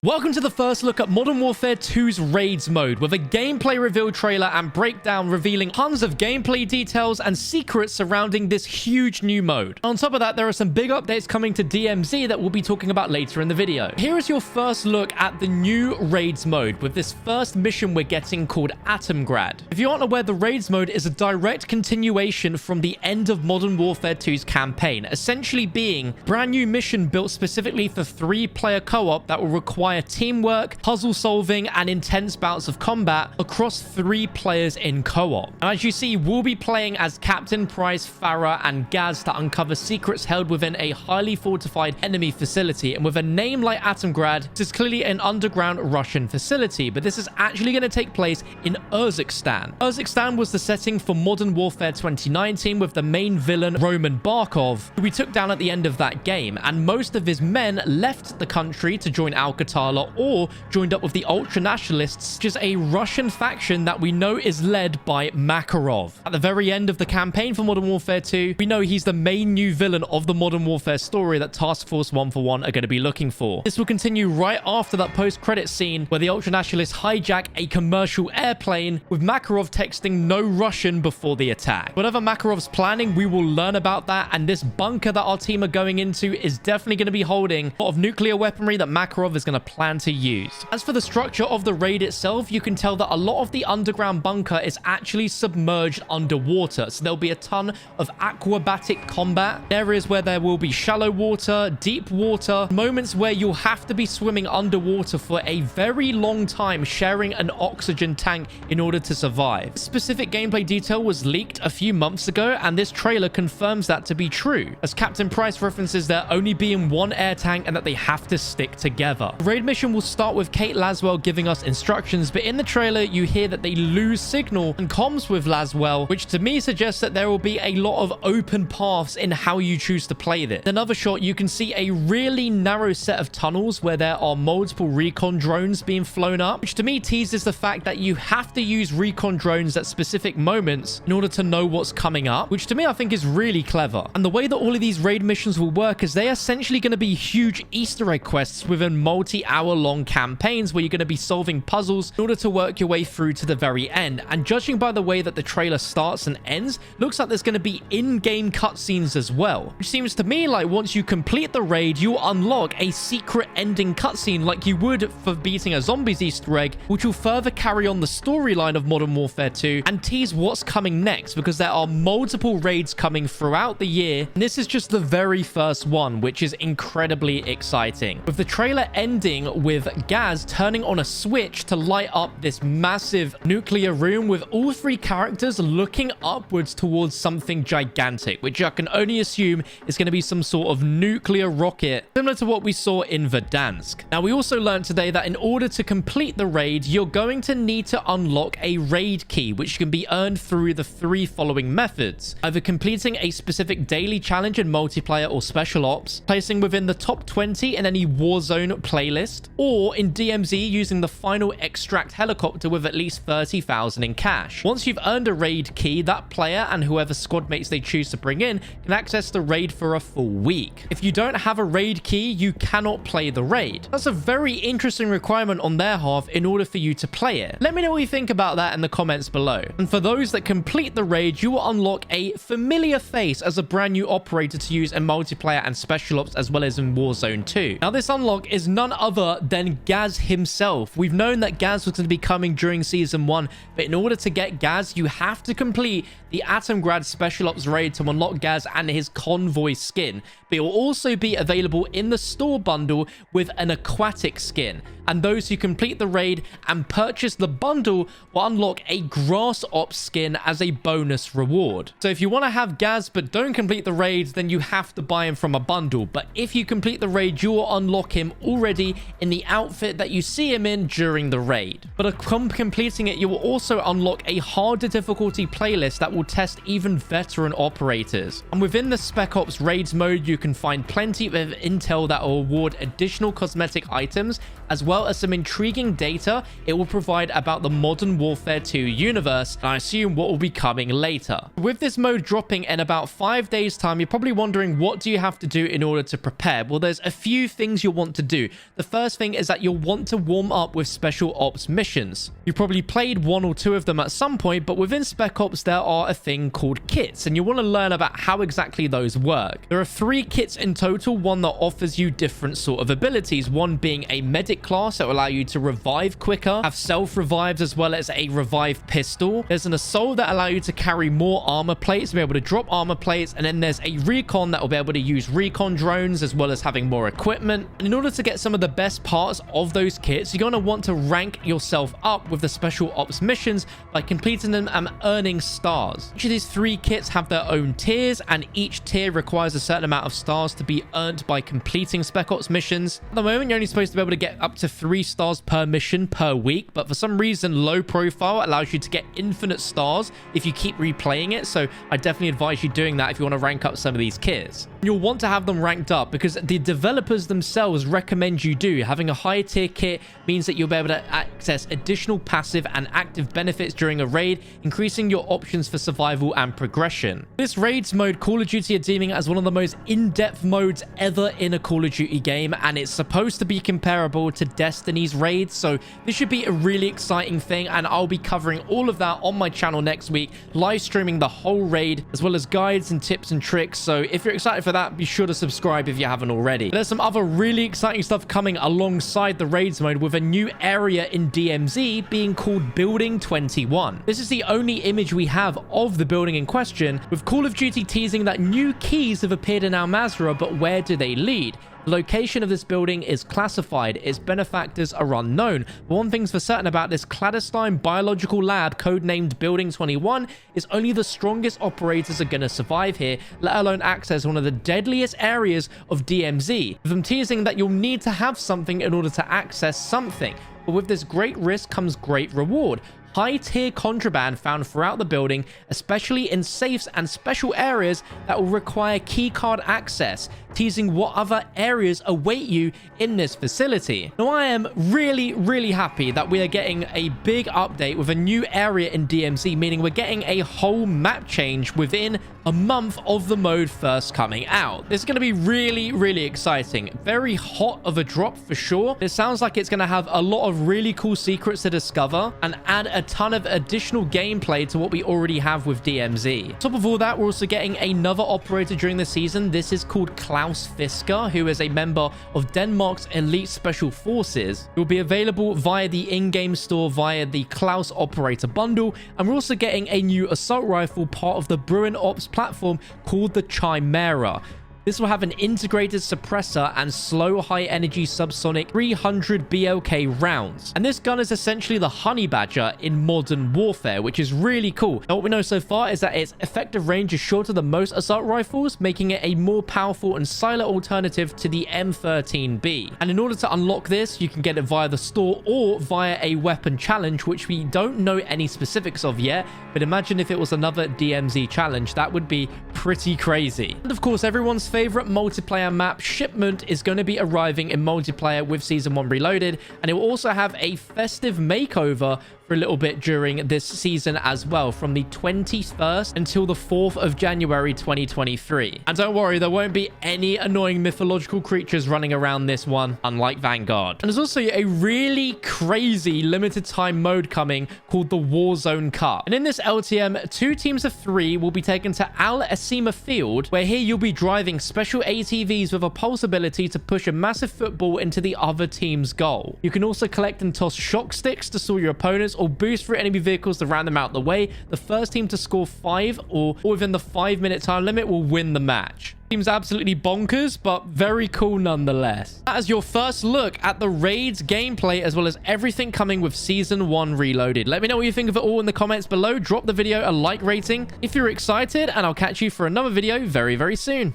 Welcome to the first look at Modern Warfare 2's Raids mode, with a gameplay reveal trailer and breakdown revealing tons of gameplay details and secrets surrounding this huge new mode. On top of that, there are some big updates coming to DMZ that we'll be talking about later in the video. Here is your first look at the new Raids mode, with this first mission we're getting called Atomgrad. If you aren't aware, the Raids mode is a direct continuation from the end of Modern Warfare 2's campaign, essentially being a brand new mission built specifically for 3-player co-op that will require teamwork, puzzle solving, and intense bouts of combat across 3 players in co-op. And as you see, we'll be playing as Captain Price, Farah, and Gaz to uncover secrets held within a highly fortified enemy facility. And with a name like Atomgrad, this is clearly an underground Russian facility, but this is actually going to take place in Urzikstan. Urzikstan was the setting for Modern Warfare 2019, with the main villain Roman Barkov, who we took down at the end of that game, and most of his men left the country to join Alcatraz or joined up with the ultra-nationalists, which is a Russian faction that we know is led by Makarov. At the very end of the campaign for Modern Warfare 2, we know he's the main new villain of the Modern Warfare story that Task Force 141 are going to be looking for. This will continue right after that post-credit scene where the ultra-nationalists hijack a commercial airplane, with Makarov texting no Russian before the attack. Whatever Makarov's planning, we will learn about that, and this bunker that our team are going into is definitely going to be holding a lot of nuclear weaponry that Makarov is going to plan to use. As for the structure of the raid itself, you can tell that a lot of the underground bunker is actually submerged underwater, so there'll be a ton of aquabatic combat, areas where there will be shallow water, deep water, moments where you'll have to be swimming underwater for a very long time, sharing an oxygen tank in order to survive. This specific gameplay detail was leaked a few months ago, and this trailer confirms that to be true, as Captain Price references there only being one air tank and that they have to stick together. The raid mission will start with Kate Laswell giving us instructions, but in the trailer you hear that they lose signal and comms with Laswell, which to me suggests that there will be a lot of open paths in how you choose to play this. In another shot, you can see a really narrow set of tunnels where there are multiple recon drones being flown up, which to me teases the fact that you have to use recon drones at specific moments in order to know what's coming up, which to me I think is really clever. And the way that all of these raid missions will work is they are essentially going to be huge Easter egg quests within multi-hour-long campaigns where you're going to be solving puzzles in order to work your way through to the very end. And judging by the way that the trailer starts and ends, looks like there's going to be in-game cutscenes as well, which seems to me like once you complete the raid, you'll unlock a secret ending cutscene like you would for beating a zombies Easter egg, which will further carry on the storyline of Modern Warfare 2 and tease what's coming next, because there are multiple raids coming throughout the year, and this is just the very first one, which is incredibly exciting. With the trailer ending with Gaz turning on a switch to light up this massive nuclear room, with all 3 characters looking upwards towards something gigantic, which I can only assume is going to be some sort of nuclear rocket similar to what we saw in Verdansk. Now, we also learned today that in order to complete the raid, you're going to need to unlock a raid key, which can be earned through the 3 following methods: either completing a specific daily challenge in multiplayer or special ops, placing within the top 20 in any Warzone playlist, or in DMZ using the final extract helicopter with at least 30,000 in cash. Once you've earned a raid key, that player and whoever squad mates they choose to bring in can access the raid for a full week. If you don't have a raid key, you cannot play the raid. That's a very interesting requirement on their half in order for you to play it. Let me know what you think about that in the comments below. And for those that complete the raid, you will unlock a familiar face as a brand new operator to use in multiplayer and special ops, as well as in Warzone 2. Now, this unlock is none other than Gaz himself. We've known that Gaz was going to be coming during Season 1, but in order to get Gaz, you have to complete the Atomgrad Special Ops raid to unlock Gaz and his convoy skin. But it will also be available in the store bundle with an aquatic skin. And those who complete the raid and purchase the bundle will unlock a grass ops skin as a bonus reward. So if you want to have Gaz but don't complete the raid, then you have to buy him from a bundle. But if you complete the raid, you will unlock him already in the outfit that you see him in during the raid. But upon completing it, you will also unlock a harder difficulty playlist that will test even veteran operators. And within the Spec Ops Raids mode, you can find plenty of intel that will award additional cosmetic items, as well well as some intriguing data it will provide about the Modern Warfare 2 universe, and I assume what will be coming later. With this mode dropping in about 5 days time, you're probably wondering, what do you have to do in order to prepare? Well, there's a few things you'll want to do. The first thing is that you'll want to warm up with special ops missions. You probably played one or two of them at some point, but within Spec Ops there are a thing called kits, and you want to learn about how exactly those work. There are 3 kits in total, one that offers you different sort of abilities, one being a medic class that will allow you to revive quicker, have self revives, as well as a revive pistol. There's an assault that allow you to carry more armor plates, be able to drop armor plates, and then there's a recon that will be able to use recon drones, as well as having more equipment. And in order to get some of the best parts of those kits, you're going to want to rank yourself up with the special ops missions by completing them and earning stars. Each of these 3 kits have their own tiers, and each tier requires a certain amount of stars to be earned by completing Spec Ops missions. At the moment, you're only supposed to be able to get up to 3 stars per mission per week, but for some reason, low profile allows you to get infinite stars if you keep replaying it, so I definitely advise you doing that if you want to rank up some of these kits. You'll want to have them ranked up because the developers themselves recommend you do. Having a high tier kit means that you'll be able to access additional passive and active benefits during a raid, increasing your options for survival and progression. This raids mode, Call of Duty are deeming as one of the most in-depth modes ever in a Call of Duty game, and it's supposed to be comparable to Destiny's raids, so this should be a really exciting thing, and I'll be covering all of that on my channel next week, live streaming the whole raid, as well as guides and tips and tricks. So if you're excited for that, be sure to subscribe if you haven't already. There's some other really exciting stuff coming alongside the raids mode, with a new area in DMZ being called Building 21. This is the only image we have of the building in question, with Call of Duty teasing that new keys have appeared in Al Mazrah, but where do they lead? The location of this building is classified, its benefactors are unknown, but one thing's for certain about this clandestine biological lab codenamed Building 21 is only the strongest operators are going to survive here, let alone access one of the deadliest areas of DMZ, with them teasing that you'll need to have something in order to access something. But with this great risk comes great reward. High-tier contraband found throughout the building, especially in safes and special areas that will require keycard access, teasing what other areas await you in this facility. Now, I am really happy that we are getting a big update with a new area in DMZ, meaning we're getting a whole map change within a month of the mode first coming out. This is going to be really exciting. Very hot of a drop for sure. It sounds like it's going to have a lot of really cool secrets to discover and add a ton of additional gameplay to what we already have with DMZ. On top of all that, we're also getting another operator during the season. This is called Klaus Fisker, who is a member of Denmark's elite special forces. It will be available via the in-game store via the Klaus operator bundle, and we're also getting a new assault rifle part of the Bruin Ops platform called the Chimera. This will have an integrated suppressor and slow high-energy subsonic 300 BLK rounds. And this gun is essentially the Honey Badger in Modern Warfare, which is really cool. Now, what we know so far is that its effective range is shorter than most assault rifles, making it a more powerful and silent alternative to the M13B. And in order to unlock this, you can get it via the store or via a weapon challenge, which we don't know any specifics of yet. But imagine if it was another DMZ challenge. That would be pretty crazy. And of course, everyone's favorite multiplayer map, Shipment, is going to be arriving in multiplayer with Season 1 Reloaded, and it will also have a festive makeover for a little bit during this season as well, from the 21st until the 4th of January 2023. And don't worry, there won't be any annoying mythological creatures running around this one, unlike Vanguard. And there's also a really crazy limited time mode coming called the Warzone Cup. And in this LTM, 2 teams of 3 will be taken to Al Asima Field, where here you'll be driving special ATVs with a pulse ability to push a massive football into the other team's goal. You can also collect and toss shock sticks to stall your opponents, or boost through enemy vehicles to round them out the way. The first team to score 5 or within the 5-minute time limit will win the match. Seems absolutely bonkers, but very cool nonetheless. That is your first look at the Raids gameplay, as well as everything coming with Season 1 Reloaded. Let me know what you think of it all in the comments below. Drop the video a like rating if you're excited, and I'll catch you for another video very soon.